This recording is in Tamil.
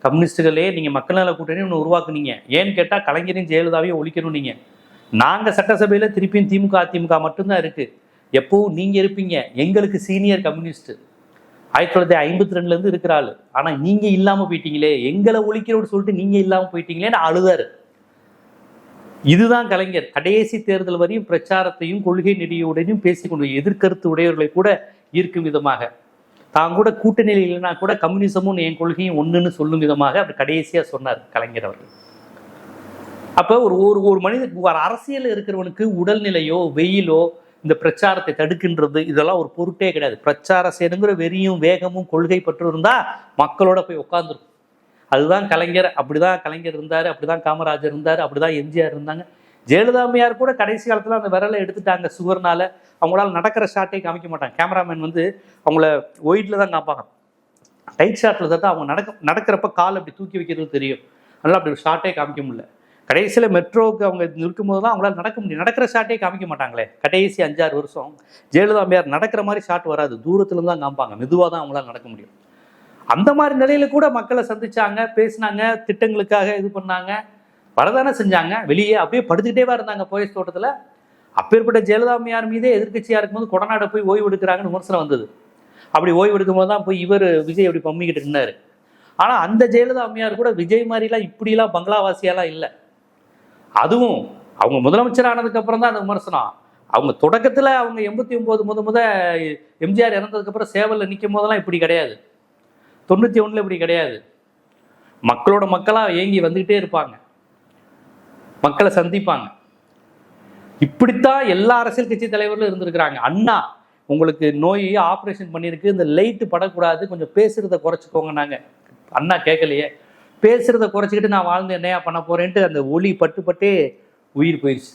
கம்யூனிஸ்டுகளே நீங்கள் மக்கள் நல கூட்டணி ஒன்று உருவாக்குனீங்க. ஏன்னு கேட்டால் கலைஞரையும் ஜெயலலிதாவையும் ஒழிக்கணும். நீங்கள் நாங்கள் சட்டசபையில் திருப்பியும் திமுக அதிமுக மட்டும்தான் இருக்குது. எப்பவும் நீங்கள் இருப்பீங்க. எங்களுக்கு சீனியர் கம்யூனிஸ்ட் 1952 இருக்கிற ஆள். ஆனால் நீங்கள் இல்லாமல் போயிட்டீங்களே, எங்களை ஒழிக்கிறோன்னு சொல்லிட்டு நீங்கள் இல்லாமல் போயிட்டீங்களேன்னு அழுதாரு. இதுதான் கலைஞர். கடைசி தேர்தல் வரையும் பிரச்சாரத்தையும் கொள்கை நெறியுடனும் பேசிக்கொண்டு எதிர்கருத்து உடையவர்களை கூட ஈர்க்கும் விதமாக, தான் கூட கூட்டணியில் இல்லைன்னா கூட கம்யூனிசமும் என் கொள்கையும் ஒன்றுன்னு சொல்லும் விதமாக அப்படி கடைசியாக சொன்னார் கலைஞர் அவர்கள். அப்போ ஒரு மனிதன் அரசியல் இருக்கிறவனுக்கு உடல்நிலையோ வெயிலோ இந்த பிரச்சாரத்தை தடுக்கின்றது இதெல்லாம் ஒரு பொருட்டே கிடையாது. பிரச்சாரம் செய்யணுங்கிற வெறியும் வேகமும் கொள்கை பற்று இருந்தால் மக்களோட போய் உட்காந்துருக்கும். அதுதான் கலைஞர். அப்படிதான் கலைஞர் இருந்தார், அப்படிதான் காமராஜர் இருந்தார், அப்படிதான் எம்ஜிஆர் இருந்தாங்க. ஜெயலலிதாமையார் கூட கடைசி காலத்தில் அந்த விரலை எடுத்துட்டாங்க சுகர்னால. அவங்களால நடக்கிற ஷாட்டே காமிக்க மாட்டாங்க. கேமராமேன் அவங்கள ஒயிட்ல தான் காப்பாங்க. டைட் ஷாட்டில் தான் அவங்க நடக்கிறப்ப கால் அப்படி தூக்கி வைக்கிறது தெரியும். அதனால அப்படி ஒரு ஷாட்டே காமிக்க முடியல. கடைசியில் மெட்ரோவுக்கு அவங்க இருக்கும்போது தான் அவங்களால நடக்க முடியும். நடக்கிற ஷாட்டே காமிக்க மாட்டாங்களே. கடைசி 5-6 வருஷம் ஜெயலலிதாமையார் நடக்கிற மாதிரி ஷாட் வராது, தூரத்துலேருந்து தான் காமிப்பாங்க. மெதுவாக தான் அவங்களால நடக்க முடியும். அந்த மாதிரி நிலையில கூட மக்களை சந்திச்சாங்க, பேசினாங்க, திட்டங்களுக்காக இது பண்ணாங்க, வரதானே செஞ்சாங்க. வெளியே அப்படியே படுத்துக்கிட்டேவா இருந்தாங்க போயஸ் தோட்டத்தில். அப்பேற்பட்ட ஜெயலலிதாமையார் மீதே எதிர்கட்சியாக இருக்கும்போது கொடநாடு போய் ஓய்வு எடுக்கிறாங்கன்னு விமர்சனம் வந்தது. அப்படி ஓய்வு எடுக்கும் போது தான் போய் இவர் விஜய் அப்படி பம்மிக்கிட்டு இருந்தார். ஆனால் அந்த ஜெயலலிதாமையார் கூட விஜய் மாதிரிலாம் இப்படிலாம் பங்களாவாசியாலாம் இல்லை. அதுவும் அவங்க முதலமைச்சர் ஆனதுக்கு அப்புறம் தான் அந்த விமர்சனம். அவங்க தொடக்கத்தில் அவங்க 89 எம்ஜிஆர் இறந்ததுக்கப்புறம் சேவலில் நிற்கும் போதெல்லாம் இப்படி கிடையாது. 91 இப்படி கிடையாது. மக்களோட மக்களாக ஏங்கி வந்துக்கிட்டே இருப்பாங்க, மக்களை சந்திப்பாங்க. இப்படித்தான் எல்லா அரசியல் கட்சி தலைவர்களும் இருந்திருக்கிறாங்க. அண்ணா உங்களுக்கு நோய் ஆப்ரேஷன் பண்ணியிருக்கு, இந்த லைட்டு படக்கூடாது, கொஞ்சம் பேசுறத குறைச்சிக்கோங்க. நாங்கள் அண்ணா கேட்கலையே, பேசுறத குறைச்சிக்கிட்டு நான் வாழ்ந்து என்னையா பண்ண போறேன்ட்டு அந்த ஒளி பட்டு பட்டே உயிர் போயிடுச்சு.